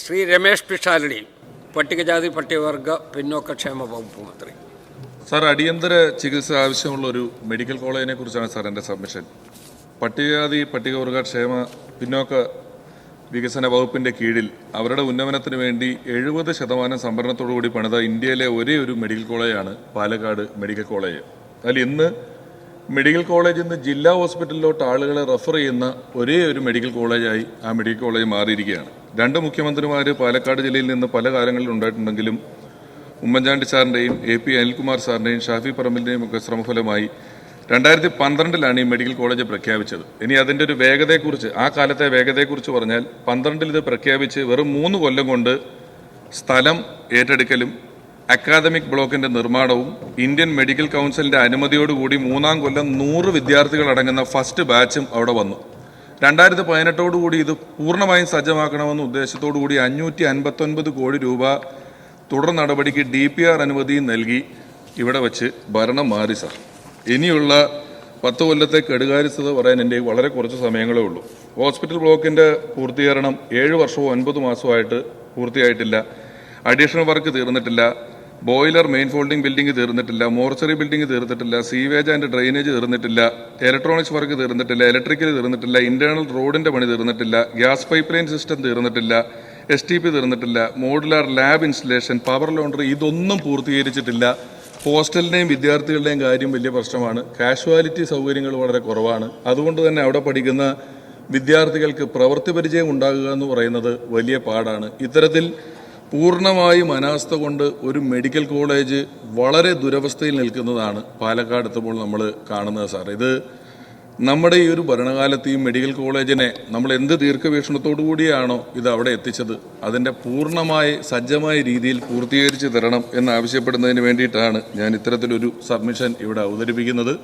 ശ്രീ രമേഷ് പിഷാരടി, പട്ടികജാതി പട്ടികവർഗ പിന്നോക്കക്ഷേമ വകുപ്പ് മന്ത്രി. സാർ, അടിയന്തര ചികിത്സ ആവശ്യമുള്ള ഒരു മെഡിക്കൽ കോളേജിനെ കുറിച്ചാണ് സാർ എൻ്റെ സബ്മിഷൻ. പട്ടികജാതി പട്ടികവർഗ ക്ഷേമ പിന്നോക്ക വികസന വകുപ്പിൻ്റെ കീഴിൽ അവരുടെ ഉന്നമനത്തിന് വേണ്ടി 70% സംഭരണത്തോടുകൂടി പണിത ഇന്ത്യയിലെ ഒരേ ഒരു മെഡിക്കൽ കോളേജാണ് പാലക്കാട് മെഡിക്കൽ കോളേജ്. അതിൽ ഇന്ന് മെഡിക്കൽ കോളേജിൽ നിന്ന് ജില്ലാ ഹോസ്പിറ്റലിലോട്ട് ആളുകളെ റെഫർ ചെയ്യുന്ന ഒരേ ഒരു മെഡിക്കൽ കോളേജായി ആ മെഡിക്കൽ കോളേജ് മാറിയിരിക്കുകയാണ്. 2 മുഖ്യമന്ത്രിമാർ പാലക്കാട് ജില്ലയിൽ നിന്ന് പല കാലങ്ങളിൽ ഉണ്ടായിട്ടുണ്ടെങ്കിലും ഉമ്മൻചാണ്ടി സാറിൻ്റെയും AP അനിൽകുമാർ സാറിൻ്റെയും ഷാഫി പറമ്പിലിൻ്റെയും ഒക്കെ ശ്രമഫലമായി 2012 ഈ മെഡിക്കൽ കോളേജ് പ്രഖ്യാപിച്ചത്. ഇനി അതിൻ്റെ ഒരു വേഗതയെക്കുറിച്ച്, ആ കാലത്തെ വേഗതയെക്കുറിച്ച് പറഞ്ഞാൽ 12 ഇത് പ്രഖ്യാപിച്ച് വെറും 3 കൊല്ലം കൊണ്ട് സ്ഥലം ഏറ്റെടുക്കലും അക്കാദമിക് ബ്ലോക്കിൻ്റെ നിർമ്മാണവും ഇന്ത്യൻ മെഡിക്കൽ കൗൺസിലിൻ്റെ അനുമതിയോടുകൂടി 3-ാം കൊല്ലം 100 വിദ്യാർത്ഥികൾ അടങ്ങുന്ന ഫസ്റ്റ് ബാച്ചും അവിടെ വന്നു. 2018 ഇത് പൂർണ്ണമായും സജ്ജമാക്കണമെന്ന ഉദ്ദേശത്തോടുകൂടി 559 കോടി രൂപ തുടർ നടപടിക്ക് DPR അനുമതി നൽകി ഇവിടെ വച്ച് ഭരണം മാറി. സാർ, ഇനിയുള്ള 10 കൊല്ലത്തെ കെടുകാര്യസ്ഥത പറയാൻ എൻ്റെ വളരെ കുറച്ച് സമയങ്ങളേ ഉള്ളൂ. ഹോസ്പിറ്റൽ ബ്ലോക്കിൻ്റെ പൂർത്തീകരണം 7 വർഷവും 9 മാസമായിട്ട് പൂർത്തിയായിട്ടില്ല. അഡീഷണൽ വർക്ക് തീർന്നിട്ടില്ല. ബോയിലർ മെയിൻ ഫോൾഡിംഗ് ബിൽഡിംഗ് തീർന്നിട്ടില്ല. മോർച്ചറി ബിൽഡിംഗ് തീർന്നിട്ടില്ല. സീവേജ് ആൻഡ് ഡ്രെയിനേജ് തീർന്നിട്ടില്ല. ഇലക്ട്രോണിക്സ് വർക്ക് തീർന്നിട്ടില്ല. ഇലക്ട്രിക്കൽ തീർന്നിട്ടില്ല. ഇന്റേണൽ റോഡിൻ്റെ പണി തീർന്നിട്ടില്ല. ഗ്യാസ് പൈപ്പ് ലൈൻ സിസ്റ്റം തീർന്നിട്ടില്ല. STP തീർന്നിട്ടില്ല. Modular lab installation, power laundry, ഇതൊന്നും പൂർത്തീകരിച്ചിട്ടില്ല. ഹോസ്റ്റലിൻ്റെയും വിദ്യാർത്ഥികളുടെയും കാര്യം വലിയ പ്രശ്നമാണ്. കാഷ്വാലിറ്റി സൗകര്യങ്ങൾ വളരെ കുറവാണ്. അതുകൊണ്ട് തന്നെ അവിടെ പഠിക്കുന്ന വിദ്യാർത്ഥികൾക്ക് പ്രവൃത്തി പരിചയം ഉണ്ടാകുക എന്ന് പറയുന്നത് വലിയ പാടാണ്. ഇത്തരത്തിൽ പൂർണ്ണമായും അനാസ്ഥ കൊണ്ട് ഒരു മെഡിക്കൽ കോളേജ് വളരെ ദുരവസ്ഥയിൽ നിൽക്കുന്നതാണ് പാലക്കാട് എത്തുമ്പോൾ നമ്മൾ കാണുന്നത്. സാർ, ഇത് നമ്മുടെ ഈ ഒരു ഭരണകാലത്ത് ഈ മെഡിക്കൽ കോളേജിനെ നമ്മൾ എന്ത് ദീർഘവീക്ഷണത്തോടു കൂടിയാണോ ഇത് അവിടെ എത്തിച്ചത്, അതിൻ്റെ പൂർണ്ണമായി സജ്ജമായ രീതിയിൽ പൂർത്തീകരിച്ച് തരണം എന്നാവശ്യപ്പെടുന്നതിന് വേണ്ടിയിട്ടാണ് ഞാൻ ഇത്തരത്തിലൊരു സബ്മിഷൻ ഇവിടെ അവതരിപ്പിക്കുന്നത്.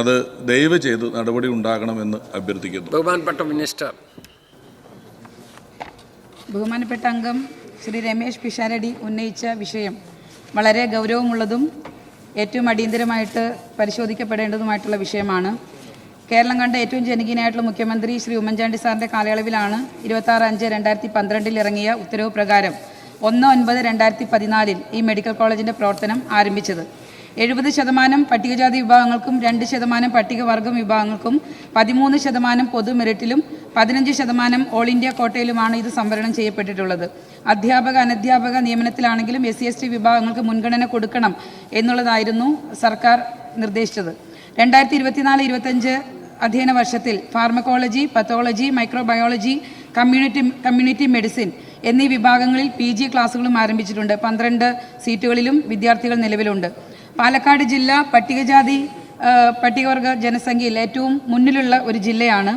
അത് ദയവ് ചെയ്ത് നടപടി ഉണ്ടാകണമെന്ന് അഭ്യർത്ഥിക്കുന്നു. ബഹുമാനപ്പെട്ട മിനിസ്റ്റർ. ബഹുമാനപ്പെട്ട അംഗം ശ്രീ രമേഷ് പിഷാരടി ഉന്നയിച്ച വിഷയം വളരെ ഗൗരവമുള്ളതും ഏറ്റവും അടിയന്തരമായിട്ട് പരിശോധിക്കപ്പെടേണ്ടതുമായിട്ടുള്ള വിഷയമാണ്. കേരളം കണ്ട ഏറ്റവും ജനകീയനായിട്ടുള്ള മുഖ്യമന്ത്രി ശ്രീ ഉമ്മൻചാണ്ടി സാറിൻ്റെ കാലയളവിലാണ് 26/5/2012 ഇറങ്ങിയ ഉത്തരവ് പ്രകാരം 1/9/2014 ഈ മെഡിക്കൽ കോളേജിൻ്റെ പ്രവർത്തനം ആരംഭിച്ചത്. 70% പട്ടികജാതി വിഭാഗങ്ങൾക്കും 2% പട്ടികവർഗം വിഭാഗങ്ങൾക്കും 13% പൊതു മെറിറ്റിലും 15% ഓൾ ഇന്ത്യ കോട്ടയിലുമാണ് ഇത് സംവരണം ചെയ്യപ്പെട്ടിട്ടുള്ളത്. അധ്യാപക അനധ്യാപക നിയമനത്തിലാണെങ്കിലും SC/ST വിഭാഗങ്ങൾക്ക് മുൻഗണന കൊടുക്കണം എന്നുള്ളതായിരുന്നു സർക്കാർ നിർദ്ദേശിച്ചത്. 2024-25 അധ്യയന വർഷത്തിൽ pharmacology, pathology, microbiology, community medicine എന്നീ വിഭാഗങ്ങളിൽ PG ക്ലാസുകളും ആരംഭിച്ചിട്ടുണ്ട്. 12 സീറ്റുകളിലും വിദ്യാർത്ഥികൾ നിലവിലുണ്ട്. പാലക്കാട് ജില്ല പട്ടികവർഗ ജനസംഖ്യയിൽ ഏറ്റവും മുന്നിലുള്ള ഒരു ജില്ലയാണ്.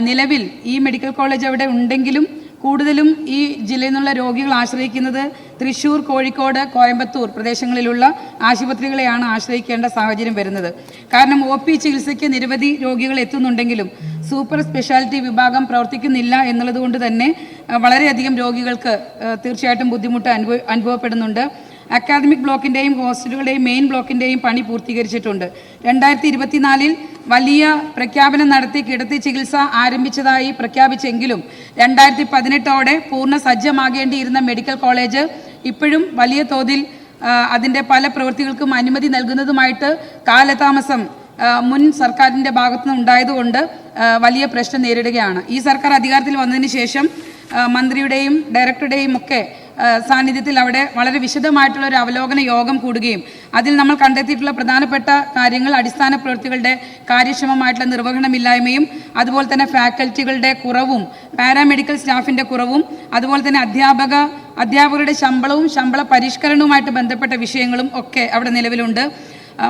നിലവിൽ ഈ മെഡിക്കൽ കോളേജ് അവിടെ ഉണ്ടെങ്കിലും കൂടുതലും ഈ ജില്ലയിൽ നിന്നുള്ള രോഗികൾ ആശ്രയിക്കുന്നത് തൃശ്ശൂർ, കോഴിക്കോട്, കോയമ്പത്തൂർ പ്രദേശങ്ങളിലുള്ള ആശുപത്രികളെയാണ് ആശ്രയിക്കേണ്ട സാഹചര്യം വരുന്നത്. കാരണം OP ചികിത്സയ്ക്ക് നിരവധി രോഗികൾ എത്തുന്നുണ്ടെങ്കിലും സൂപ്പർ സ്പെഷ്യാലിറ്റി വിഭാഗം പ്രവർത്തിക്കുന്നില്ല എന്നുള്ളത് കൊണ്ട് തന്നെ വളരെയധികം രോഗികൾക്ക് തീർച്ചയായിട്ടും ബുദ്ധിമുട്ട് അനുഭവപ്പെടുന്നുണ്ട്. അക്കാദമിക് ബ്ലോക്കിൻ്റെയും ഹോസ്റ്റലുകളുടെയും മെയിൻ ബ്ലോക്കിൻ്റെയും പണി പൂർത്തീകരിച്ചിട്ടുണ്ട്. 2024 വലിയ പ്രഖ്യാപനം നടത്തി കിടത്തി ചികിത്സ ആരംഭിച്ചതായി പ്രഖ്യാപിച്ചെങ്കിലും 2018 പൂർണ്ണ സജ്ജമാകേണ്ടിയിരുന്ന മെഡിക്കൽ കോളേജ് ഇപ്പോഴും വലിയ തോതിൽ അതിൻ്റെ പല പ്രവൃത്തികൾക്കും അനുമതി നൽകുന്നതുമായിട്ട് കാലതാമസം മുൻ സർക്കാരിൻ്റെ ഭാഗത്തുനിന്ന് ഉണ്ടായതുകൊണ്ട് വലിയ പ്രശ്നം നേരിടുകയാണ്. ഈ സർക്കാർ അധികാരത്തിൽ വന്നതിന് ശേഷം മന്ത്രിയുടെയും ഡയറക്ടറുടെയും ഒക്കെ സാന്നിധ്യത്തിൽ അവിടെ വളരെ വിശദമായിട്ടുള്ള ഒരു അവലോകന യോഗം കൂടുകയും അതിൽ നമ്മൾ കണ്ടെത്തിയിട്ടുള്ള പ്രധാനപ്പെട്ട കാര്യങ്ങൾ അടിസ്ഥാന പ്രവൃത്തികളുടെ കാര്യക്ഷമമായിട്ടുള്ള നിർവഹണമില്ലായ്മയും അതുപോലെ തന്നെ ഫാക്കൽറ്റികളുടെ കുറവും പാരാമെഡിക്കൽ സ്റ്റാഫിൻ്റെ കുറവും അതുപോലെ തന്നെ അധ്യാപകരുടെ ശമ്പള പരിഷ്കരണവുമായിട്ട് ബന്ധപ്പെട്ട വിഷയങ്ങളും ഒക്കെ അവിടെ നിലവിലുണ്ട്.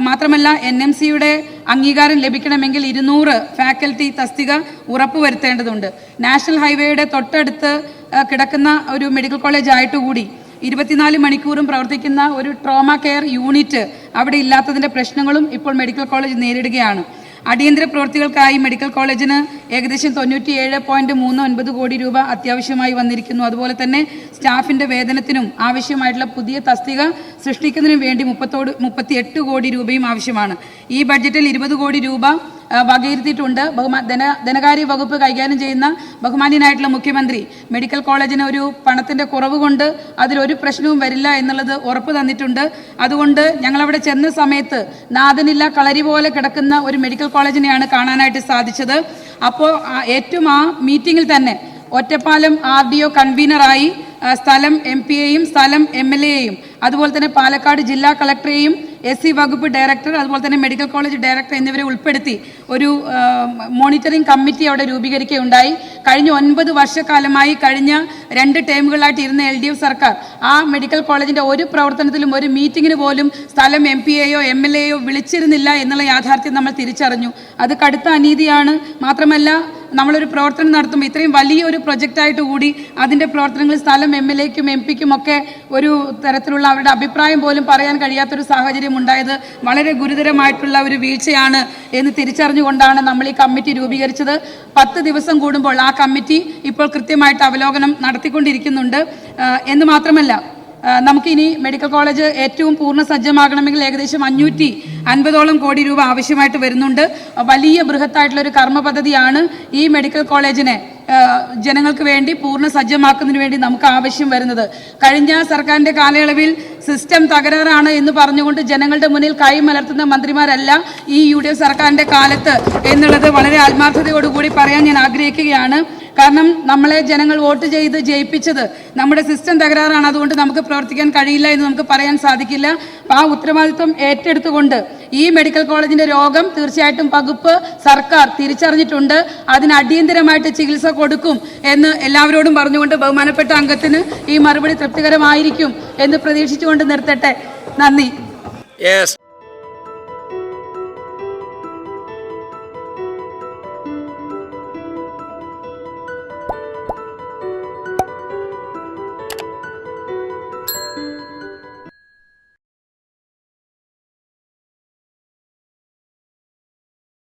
മാത്രമല്ല NMCയുടെ അംഗീകാരം ലഭിക്കണമെങ്കിൽ 200 ഫാക്കൽറ്റി തസ്തിക ഉറപ്പുവരുത്തേണ്ടതുണ്ട്. നാഷണൽ ഹൈവേയുടെ തൊട്ടടുത്ത് കിടക്കുന്ന ഒരു മെഡിക്കൽ കോളേജ് ആയിട്ടുകൂടി 24 മണിക്കൂറും പ്രവർത്തിക്കുന്ന ഒരു ട്രോമ കെയർ യൂണിറ്റ് അവിടെ ഇല്ലാത്തതിൻ്റെ പ്രശ്നങ്ങളും ഇപ്പോൾ മെഡിക്കൽ കോളേജ് നേരിടുകയാണ്. അടിയന്തര പ്രവൃത്തികൾക്കായി മെഡിക്കൽ കോളേജിന് ഏകദേശം 97.39 കോടി രൂപ അത്യാവശ്യമായി വന്നിരിക്കുന്നു. അതുപോലെ തന്നെ സ്റ്റാഫിൻ്റെ വേതനത്തിനും ആവശ്യമായിട്ടുള്ള പുതിയ തസ്തിക സൃഷ്ടിക്കുന്നതിനും വേണ്ടി 38 കോടി രൂപയും ആവശ്യമാണ്. ഈ ബഡ്ജറ്റിൽ 20 കോടി രൂപ വകയിരുത്തിയിട്ടുണ്ട്. ധനകാര്യ വകുപ്പ് കൈകാര്യം ചെയ്യുന്ന ബഹുമാന്യനായിട്ടുള്ള മുഖ്യമന്ത്രി മെഡിക്കൽ കോളേജിന് ഒരു പണത്തിൻ്റെ കുറവ് കൊണ്ട് അതിലൊരു പ്രശ്നവും വരില്ല എന്നുള്ളത് ഉറപ്പ് തന്നിട്ടുണ്ട്. അതുകൊണ്ട് ഞങ്ങളവിടെ ചെന്ന സമയത്ത് നാഥനില്ല കളരി പോലെ കിടക്കുന്ന ഒരു മെഡിക്കൽ കോളേജിനെയാണ് കാണാനായിട്ട് സാധിച്ചത്. അപ്പോൾ ഏറ്റവും ആ മീറ്റിങ്ങിൽ തന്നെ ഒറ്റപ്പാലം RDO കൺവീനറായി സ്ഥലം MP-യെയും സ്ഥലം MLA-യെയും അതുപോലെ തന്നെ പാലക്കാട് ജില്ലാ കളക്ടറെയും SC വകുപ്പ് ഡയറക്ടർ അതുപോലെ തന്നെ മെഡിക്കൽ കോളേജ് ഡയറക്ടർ എന്നിവരെ ഉൾപ്പെടുത്തി ഒരു മോണിറ്ററിംഗ് കമ്മിറ്റി അവിടെ രൂപീകരിക്കുകയുണ്ടായി. കഴിഞ്ഞ 9 വർഷക്കാലമായി കഴിഞ്ഞ 2 ടേമുകളായിട്ട് ഇരുന്ന LDF സർക്കാർ ആ മെഡിക്കൽ കോളേജിൻ്റെ ഒരു പ്രവർത്തനത്തിലും ഒരു മീറ്റിങ്ങിന് പോലും സ്ഥലം MP-യെയോ MLA-യെയോ വിളിച്ചിരുന്നില്ല എന്നുള്ള യാഥാർത്ഥ്യം നമ്മൾ തിരിച്ചറിഞ്ഞു. അത് കടുത്ത അനീതിയാണ്. മാത്രമല്ല നമ്മളൊരു പ്രവർത്തനം നടത്തുമ്പോൾ ഇത്രയും വലിയൊരു പ്രൊജക്റ്റായിട്ട് കൂടി അതിൻ്റെ പ്രവർത്തനങ്ങളിൽ സ്ഥലം MLA-ക്കും MP-ക്കും ഒക്കെ ഒരു തരത്തിലുള്ള അവരുടെ അഭിപ്രായം പോലും പറയാൻ കഴിയാത്തൊരു സാഹചര്യം ഉണ്ടായത് വളരെ ഗുരുതരമായിട്ടുള്ള ഒരു വീഴ്ചയാണ് എന്ന് തിരിച്ചറിഞ്ഞുകൊണ്ടാണ് നമ്മൾ ഈ കമ്മിറ്റി രൂപീകരിച്ചത്. 10 ദിവസം കൂടുമ്പോൾ ആ കമ്മിറ്റി ഇപ്പോൾ കൃത്യമായിട്ട് അവലോകനം നടത്തിക്കൊണ്ടിരിക്കുന്നുണ്ട്. എന്ന് മാത്രമല്ല നമുക്കിനി മെഡിക്കൽ കോളേജ് ഏറ്റവും പൂർണ്ണ സജ്ജമാകണമെങ്കിൽ ഏകദേശം 550ഓളം കോടി രൂപ ആവശ്യമായിട്ട് വരുന്നുണ്ട്. വലിയ ബൃഹത്തായിട്ടുള്ളൊരു കർമ്മ പദ്ധതിയാണ് ഈ മെഡിക്കൽ കോളേജിനെ ജനങ്ങൾക്ക് വേണ്ടി പൂർണ്ണ സജ്ജമാക്കുന്നതിന് വേണ്ടി നമുക്ക് ആവശ്യം വരുന്നത്. കഴിഞ്ഞ സർക്കാരിൻ്റെ കാലയളവിൽ സിസ്റ്റം തകരാറാണ് എന്ന് പറഞ്ഞുകൊണ്ട് ജനങ്ങളുടെ മുന്നിൽ കൈമലർത്തുന്ന മന്ത്രിമാരല്ല ഈ UDF സർക്കാരിൻ്റെ കാലത്ത് എന്നുള്ളത് വളരെ ആത്മാർത്ഥതയോടുകൂടി പറയാൻ ഞാൻ ആഗ്രഹിക്കുകയാണ്. കാരണം നമ്മളെ ജനങ്ങൾ വോട്ട് ചെയ്ത് ജയിപ്പിച്ചത് നമ്മുടെ സിസ്റ്റം തകരാറാണ്, അതുകൊണ്ട് നമുക്ക് പ്രവർത്തിക്കാൻ കഴിയില്ല എന്ന് നമുക്ക് പറയാൻ സാധിക്കില്ല. ആ ഉത്തരവാദിത്വം ഏറ്റെടുത്തുകൊണ്ട് ഈ മെഡിക്കൽ കോളേജിന്റെ രോഗം തീർച്ചയായിട്ടും വകുപ്പ് സർക്കാർ തിരിച്ചറിഞ്ഞിട്ടുണ്ട്. അതിന് അടിയന്തരമായിട്ട് ചികിത്സ കൊടുക്കും എന്ന് എല്ലാവരോടും പറഞ്ഞുകൊണ്ട് ബഹുമാനപ്പെട്ട അംഗത്തിന് ഈ മറുപടി തൃപ്തികരമായിരിക്കും എന്ന് പ്രതീക്ഷിച്ചുകൊണ്ട് നിർത്തട്ടെ. നന്ദി.